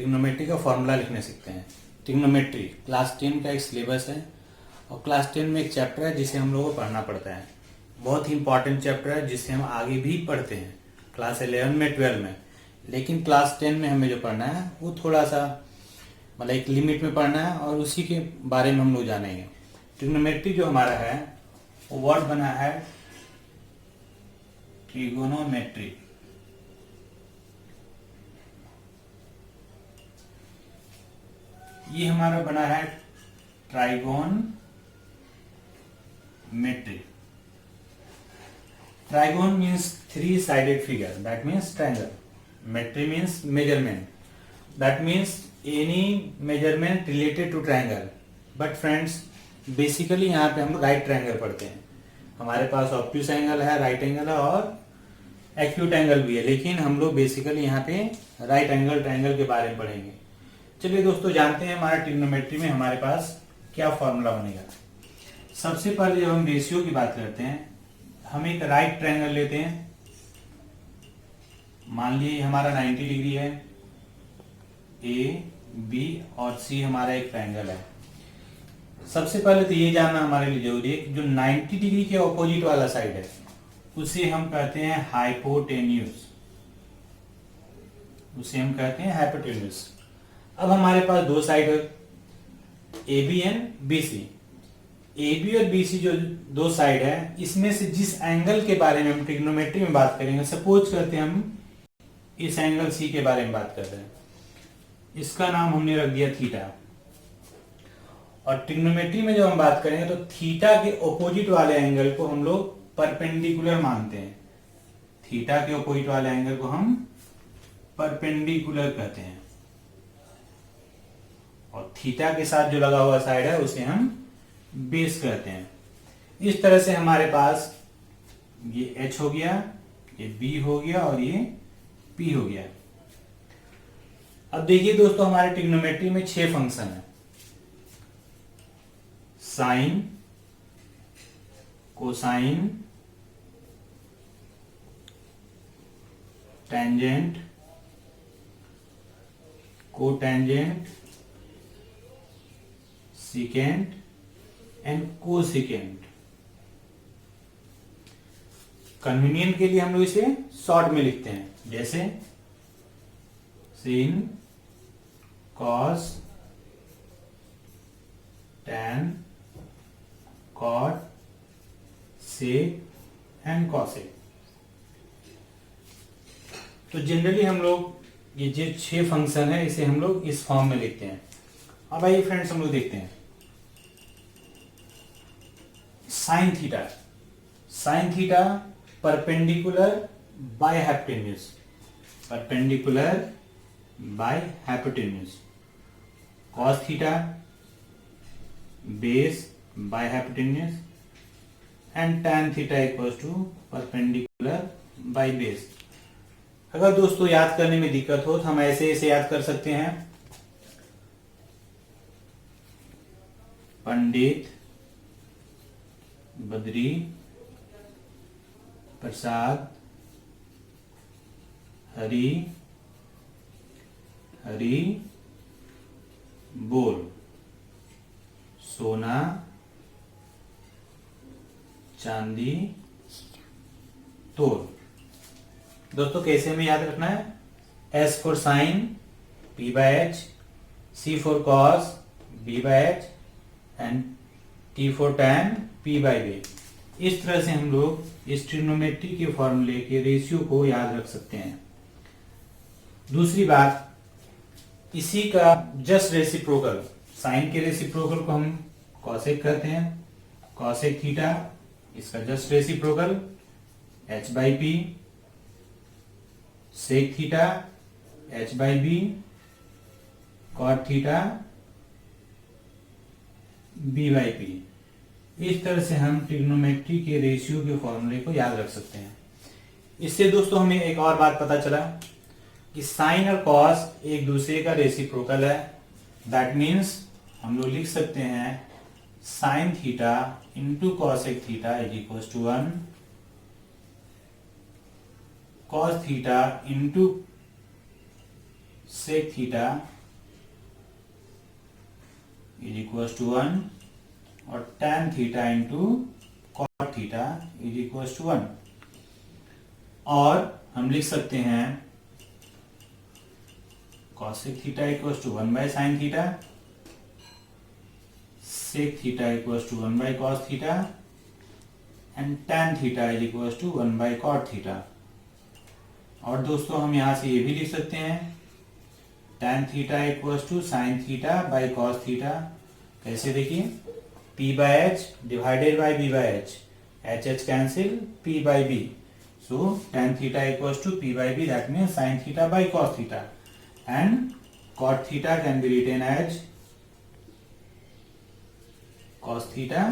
Trigonometry का formula लिखने सीखते हैं। ट्रिग्नोमेट्री क्लास 10 का एक सिलेबस है और क्लास 10 में एक चैप्टर है जिसे हम लोगों को पढ़ना पड़ता है। बहुत ही इंपॉर्टेंट चैप्टर है जिसे हम आगे भी पढ़ते हैं क्लास 11 में 12 में, लेकिन क्लास 10 में हमें जो पढ़ना है वो थोड़ा सा मतलब एक लिमिट में पढ़ना है और उसी के बारे में हम लोग जानेंगे। ट्रिग्नोमेट्री जो हमारा है वो वर्ड बना है ट्रिगोनोमेट्री। ये हमारा बना है trigonometry. Trigon means 3-sided figure, that means triangle. Metry means measurement, that means any measurement related to triangle. But friends, basically यहाँ पे हम राइट ट्रायंगल पढ़ते हैं। हमारे पास ऑब्ट्यूस एंगल है, राइट एंगल है और एक्यूट एंगल भी है, लेकिन हम लोग बेसिकली यहाँ पे राइट एंगल ट्रायंगल के बारे में पढ़ेंगे। चलिए दोस्तों, जानते हैं हमारा ट्रिग्नोमेट्री में हमारे पास क्या फॉर्मूला बनेगा। सबसे पहले जब हम रेशियो की बात करते हैं, हम एक राइट ट्रायंगल लेते हैं। मान लीजिए हमारा 90 डिग्री है, ए बी और सी हमारा एक ट्रायंगल है। सबसे पहले तो ये जानना हमारे लिए जरूरी है कि जो 90 डिग्री के ऑपोजिट वाला साइड है उसे हम कहते हैं हाइपोटेन्यूस, उसे हम कहते हैं हाइपोटेन्यूस। अब हमारे पास दो साइड है, A B and B C. A B और बी सी जो दो साइड है, इसमें से जिस एंगल के बारे में हम ट्रिग्नोमेट्री में बात करेंगे, सपोज करते हैं हम इस एंगल सी के बारे में बात कर रहे हैं, इसका नाम हमने रख दिया थीटा। और ट्रिग्नोमेट्री में जब हम बात करेंगे तो थीटा के ऑपोजिट वाले एंगल को हम लोग परपेंडिकुलर मानते हैं। थीटा के ऑपोजिट वाले एंगल को हम परपेंडिकुलर कहते हैं और थीटा के साथ जो लगा हुआ साइड है उसे हम बेस कहते हैं। इस तरह से हमारे पास ये h हो गया, ये b हो गया और ये p हो गया। अब देखिए दोस्तों, हमारे ट्रिग्नोमेट्री में 6 फंक्शन है। Sine, cosine, tangent, cotangent, secant and cosecant. Convenient के लिए हम लोग इसे शॉर्ट में लिखते हैं, जैसे sine, cos, tan, cot, sec and cosec. तो जनरली हम लोग ये जो 6 फंक्शन है इसे हम लोग इस फॉर्म में लिखते हैं। अब आइए फ्रेंड्स, हम लोग देखते हैं sine theta. Sine theta perpendicular by hypotenuse, perpendicular by hypotenuse. Cos theta base by hypotenuse and tan theta equals to perpendicular by base. अगर दोस्तों याद करने में दिक्कत हो तो हम ऐसे याद कर सकते हैं। पंडित बद्री प्रसाद हरि हरि बोल सोना चांदी तोड़। दोस्तों कैसे हमें याद रखना है? S for sine P by H, C for cos B by H and T for tan P by B। इस तरह से हम लोग इस ट्रिग्नोमेट्री के फॉर्मूले के रेशियो को याद रख सकते हैं। दूसरी बात, इसी का जस्ट रेसिप्रोकल, साइन के रेसिप्रोकल को हम कॉसेक कहते हैं। कॉसेक थीटा, इसका just reciprocal H by P। Sec theta H by B। Cot theta B by P। इस तरह से हम ट्रिग्नोमेट्री के रेशियो के फॉर्मूले को याद रख सकते हैं। इससे दोस्तों हमें एक और बात पता चला कि साइन और कॉस एक दूसरे का रेसिप्रोकल है। दैट मीन्स हम लोग लिख सकते हैं sine theta into cosec theta is equal to 1, cos theta into sec theta is equal to 1 और tan theta into cot theta is equal to 1। और हम लिख सकते हैं cosec theta equal to 1 by sine theta, sec theta equal to 1 by cos theta and tan theta is equal to 1 by cot theta. और दोस्तों हम यहां से ये भी लिख सकते हैं tan theta equal to sine theta by cos theta. कैसे देखिए, p by H divided by b by H, H H cancel, p by b, so tan theta equals to p by b, that means sin theta by cos theta, and cot theta can be written as cos theta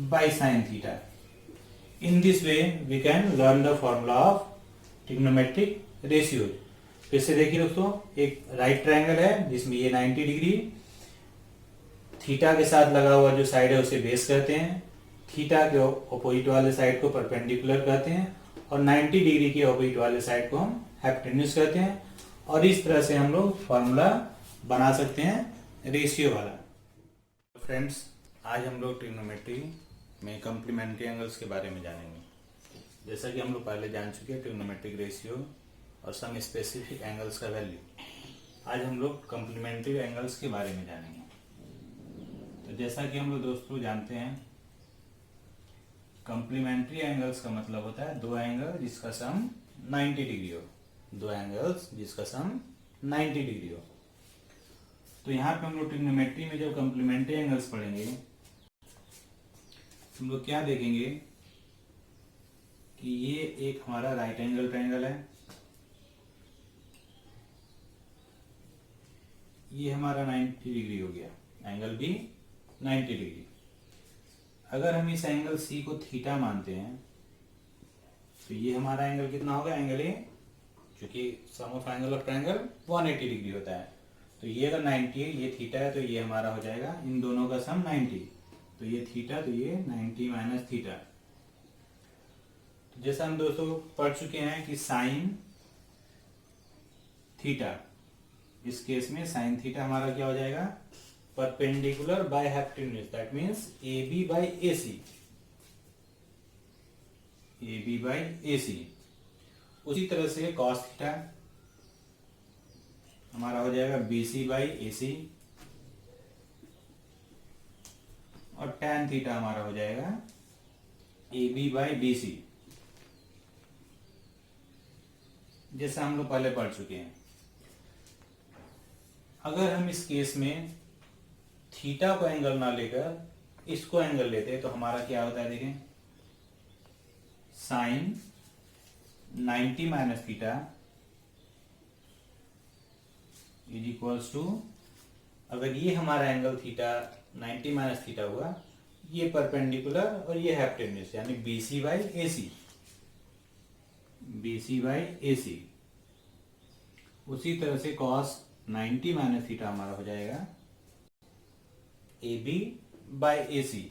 by sin theta. In this way we can learn the formula of trigonometric ratios. फिर से देखिए दोस्तों, एक right triangle है जिसमें ये 90 degree theta के साथ लगा हुआ जो साइड है उसे बेस कहते हैं, थीटा के अपोजिट वाले साइड को परपेंडिकुलर कहते हैं और 90 डिग्री के अपोजिट वाले साइड को हम हाइपोटेन्यूज कहते हैं। और इस तरह से हम लोग फॉर्मूला बना सकते हैं रेशियो वाला। फ्रेंड्स, आज हम लोग ट्रिग्नोमेट्री में कॉम्प्लीमेंट्री एंगल्स के बारे में जानेंगे। जैसा कि हम लोग पहले जान चुके हैं ट्रिग्नोमेट्रिक रेशियो और सम स्पेसिफिक एंगल्स का वैल्यू, आज हम लोग कॉम्प्लीमेंट्री एंगल्स के बारे में जानेंगे। तो जैसा कि हम लोग दोस्तों जानते हैं, कॉम्प्लीमेंट्री एंगल्स का मतलब होता है दो एंगल जिसका सम 90 डिग्री हो, दो एंगल्स जिसका सम 90 डिग्री हो। तो यहाँ पे हम लोग ट्रिग्नोमेट्री में जब कॉम्प्लीमेंट्री एंगल्स पढ़ेंगे हम लोग क्या देखेंगे कि ये एक हमारा राइट एंगल ट्रायंगल है, ये हमारा 90 डिग्री हो गया, एंगल भी 90 डिग्री। अगर हम इस एंगल सी को थीटा मानते हैं तो ये हमारा एंगल कितना होगा, एंगल ए, क्योंकि sum of angle of triangle 180 degree होता है। तो ये अगर 90 है, ये थीटा है, तो ये हमारा हो जाएगा इन दोनों का सम 90, तो ये थीटा, तो ये 90 माइनस थीटा। तो जैसा हम दोस्तों पढ़ चुके हैं कि साइन थीटा, इस केस में साइन थीटा हमारा क्या हो जाएगा, perpendicular by hypotenuse, that means A B by A C, A B by A C. उसी तरह से कॉस थीटा हमारा हो जाएगा बी सी बाई ए सी और tan थीटा हमारा हो जाएगा A B by B C, जैसा हम लोग पहले पढ़ चुके हैं। अगर हम इस केस में थीटा को एंगल ना लेकर इसको एंगल लेते हैं तो हमारा क्या होता है, देखें, sine 90 minus theta is equals to, अगर ये हमारा एंगल थीटा 90 माइनस थीटा हुआ, ये परपेंडिकुलर और ये हाइपोटेन्यूज, यानी B C by A C, B C by A C. उसी तरह से कॉस 90 माइनस थीटा हमारा हो जाएगा ए बी बाई ए सी।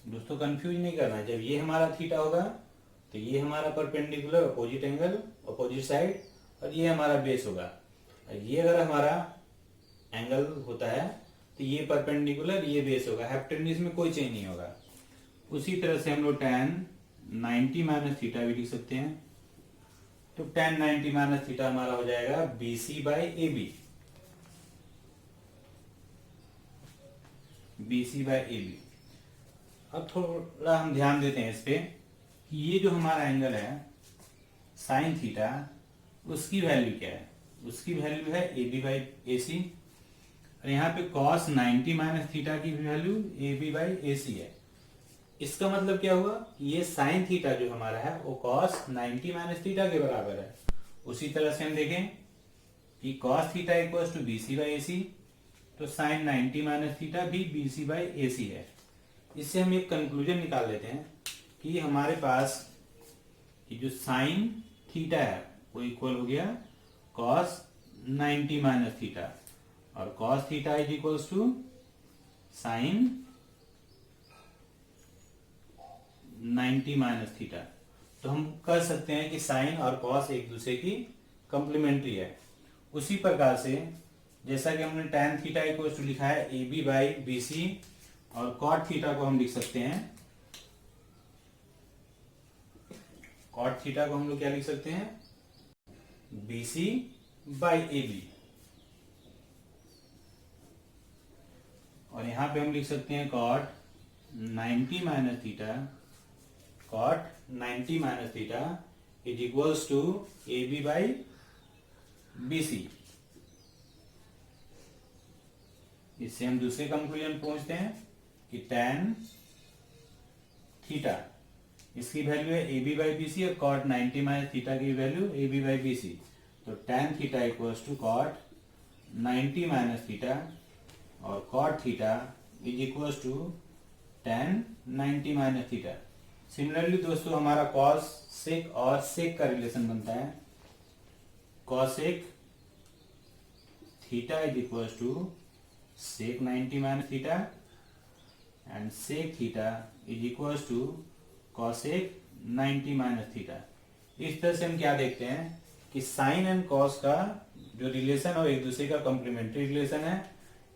दोस्तों कंफ्यूज नहीं करना, जब ये हमारा थीटा होगा तो ये हमारा perpendicular opposite angle opposite side और ये हमारा बेस होगा। और ये अगर हमारा एंगल होता है तो ये परपेंडिकुलर, ये बेस होगा, हाइपोटेन्यूज में कोई चेंज नहीं होगा। उसी तरह से हम लोग tan 90 माइनस थीटा भी लिख सकते हैं। तो tan 90 माइनस थीटा हमारा हो जाएगा B C by A B, B C by A B. अब थोड़ा हम ध्यान देते हैं इस पे, ये जो हमारा एंगल है साइन थीटा, उसकी वैल्यू क्या है, उसकी वैल्यू है ए बी बाई ए सी, और यहाँ पे कॉस 90 माइनस थीटा की value A B by A C है। इसका मतलब क्या हुआ, ये साइन थीटा जो हमारा है वो कॉस 90 माइनस थीटा के बराबर है। उसी तरह से हम देखें कि cos theta equals to B C by A C, तो साइन 90 माइनस थीटा भी B C by A C है। इससे हम एक कंक्लूजन निकाल लेते हैं कि हमारे पास ये जो साइन थीटा है वो इक्वल हो गया कॉस 90 माइनस थीटा, और cos theta is equals to sine 90 minus theta. तो हम कर सकते हैं कि साइन और कॉस एक दूसरे की कंप्लीमेंट्री है। उसी प्रकार से जैसा कि हमने tan थीटा इक्वल टू लिखा है A B by B C, और कॉट थीटा को हम लिख सकते हैं, कॉट थीटा को हम लोग क्या लिख सकते हैं, B C by A B. और यहां पे हम लिख सकते हैं cot 90 minus theta, cot 90 minus theta is equals to A B by B C. इससे हम दूसरे कंक्लूजन पहुंचते हैं कि tan थीटा, इसकी वैल्यू है A B by B C, और कॉट 90 माइनस थीटा की value A B by B C. तो tan theta equals to cot 90 minus theta, और cot theta is equals to tan 90 minus theta. Similarly दोस्तों हमारा cos सेक और सेक का relation बनता है, cosec theta is equals to sec 90 minus theta, and sec theta is equals to cosec 90 minus theta। इस तरह से हम क्या देखते हैं कि साइन एंड कॉस का जो रिलेशन है एक दूसरे का कॉम्प्लीमेंट्री रिलेशन है,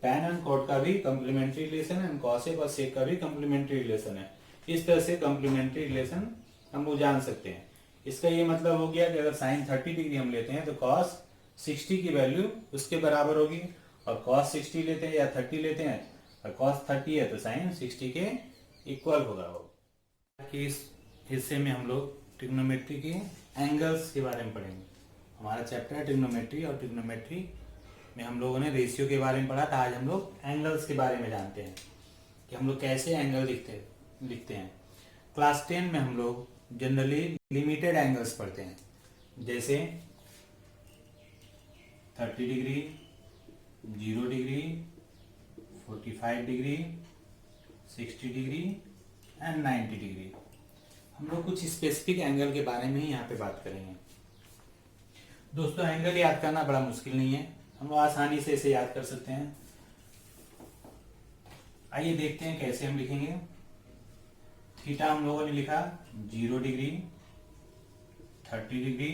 tan एंड कॉट का भी कॉम्प्लीमेंट्री रिलेशन है, कॉसेक और सेक का भी कॉम्प्लीमेंट्री रिलेशन है। इस तरह से कॉम्प्लीमेंट्री रिलेशन हम लोग जान सकते हैं। इसका ये मतलब हो गया कि अगर साइन 30 डिग्री हम लेते हैं तो कॉस 60 की वैल्यू उसके बराबर होगी, और cos 60 लेते हैं या 30 लेते हैं और cos 30 है तो sin 60 के इक्वल होगा वो। कि इस हिस्से में हम लोग ट्रिग्नोमेट्री के एंगल्स के बारे में पढ़ेंगे। हमारा चैप्टर है ट्रिग्नोमेट्री, और ट्रिग्नोमेट्री में हम लोगों ने रेशियो के बारे में पढ़ा था। आज हम लोग एंगल्स के बारे में जानते हैं कि हम लोग कैसे एंगल लिखते हैं। क्लास 10 में हम लोग जनरली लिमिटेड एंगल्स पढ़ते हैं, जैसे 30 degree, 0 degree, 45 degree, 60 degree and 90 degree. हम लोग कुछ स्पेसिफिक एंगल के बारे में ही यहाँ पे बात करेंगे। दोस्तों एंगल याद करना बड़ा मुश्किल नहीं है, हम लोग आसानी से इसे याद कर सकते हैं। आइए देखते हैं कैसे हम लिखेंगे। थीटा हम लोगों ने लिखा 0 degree, 30 degree,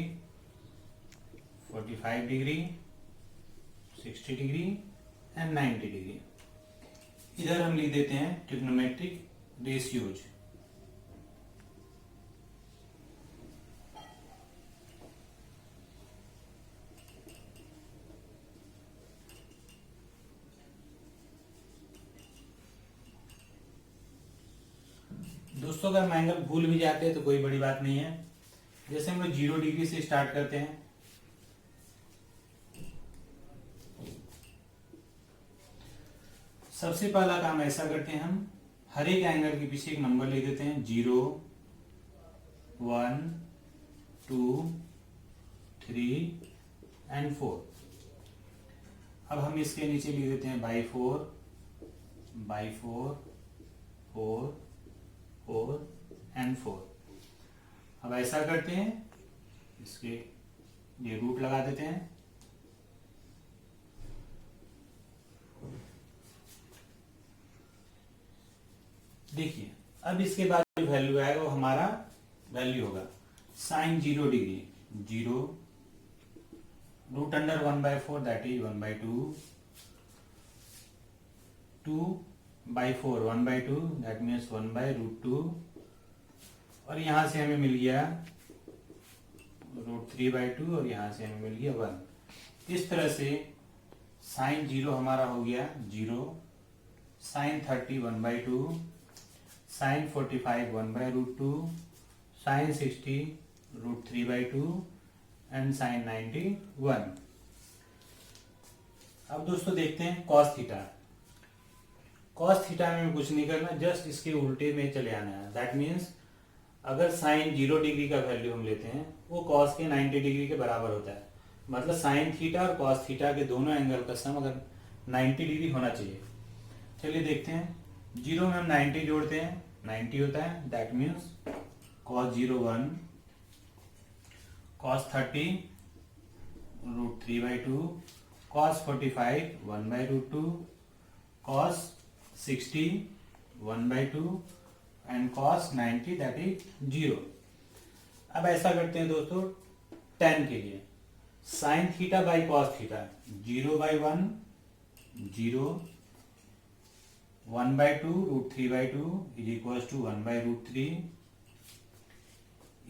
45 degree, 60 degree and 90 degree. इधर हम लिख देते हैं ट्रिग्नोमेट्रिक रेशियोज। दोस्तों अगर हम एंगल भूल भी जाते हैं तो कोई बड़ी बात नहीं है। जैसे हम लोग 0 डिग्री से स्टार्ट करते हैं, सबसे पहला काम ऐसा करते हैं, हम हर एक एंगल के पीछे एक नंबर लिख देते हैं, 0, 1, 2, 3 एंड 4। अब हम इसके नीचे लिख देते हैं बाई 4, 4, 4 एंड 4। अब ऐसा करते हैं, इसके ये रूट लगा देते हैं, देखिए अब इसके बाद जो वैल्यू आएगा वो हमारा वैल्यू होगा sine 0 degree, 0 root under 1/4 that is 1/2, 2/4 1/2 that means 1/√2, और यहां से हमें मिल गया √3/2, और यहां से हमें मिल गया 1। इस तरह से साइन 0 हमारा हो गया 0, sine 30 1/2, sine 45 1/√2, sine 60 √3/2 and sine 90 1। अब दोस्तों देखते हैं कॉस थीटा। कॉस थीटा में कुछ नहीं करना, जस्ट इसके उल्टे में चले आना है। दैट मीन्स अगर साइन 0 डिग्री का वैल्यू हम लेते हैं वो कॉस के 90 डिग्री के बराबर होता है। मतलब साइन थीटा और कॉस थीटा के दोनों एंगल का सम अगर 90 डिग्री होना चाहिए। चलिए देखते हैं, 0 में हम 90 जोड़ते हैं, 90 होता है, that means cos 0 1, cos 30 √3/2, cos 45 1/√2, cos 60 1/2 and cos 90 that is 0। अब ऐसा करते हैं दोस्तों tan के लिए, sine theta by cos theta 0/1 0 1/2 √3/2 is equal to 1/√3।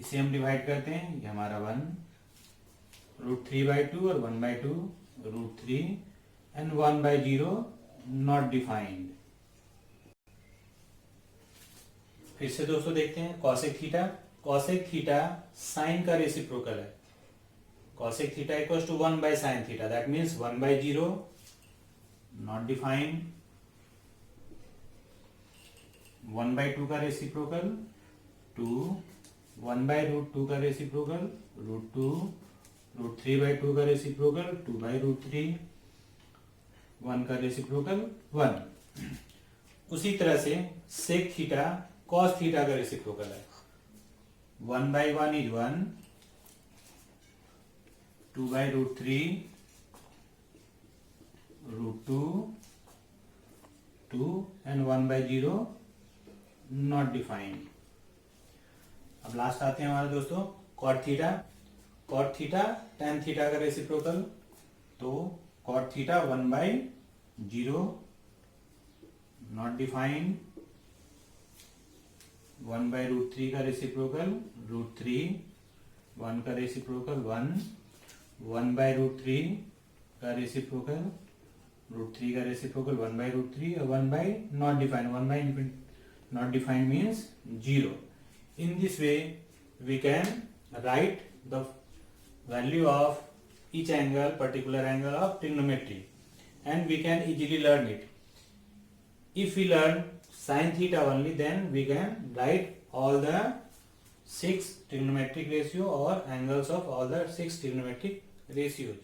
इसे हम डिवाइड करते हैं, ये हमारा 1 √3/2 और 1/2 √3 एंड 1/0 नॉट डिफाइंड। फिर से दोस्तों देखते हैं cosec theta. Cosec theta sine का रेसिप्रोकल है। Cosec theta equal to 1/sin theta, that means 1/0 not defined. 1/2 का रेसिप्रोकल 2, 1/√2 का रेसिप्रोकल √2, √3/2 का रेसिप्रोकल 2/√3, 1 का रेसिप्रोकल 1। उसी तरह से सेक थीटा कॉस थीटा का रेसिप्रोकल है। 1/1 इज 1, 2/√3 √2 2 एंड 1/0 नॉट डिफाइंड। अब लास्ट आते हैं हमारे दोस्तों cot theta. Cot theta tan theta का रेसिप्रोकल, तो कॉट थीटा 1/0 नॉट डिफाइंड। 1/√3 का रेसिप्रोकल √3, 1 का रेसिप्रोकल 1, 1/√3 का रेसिप्रोकल √3 का रेसिप्रोकल 1/√3 और 1 not defined. 1 not defined means 0. In this way we can write the value of each angle, particular angle of trigonometry, and we can easily learn it. If we learn sin theta only, then we can write all the 6 trigonometric ratio or angles of all the 6 trigonometric ratios.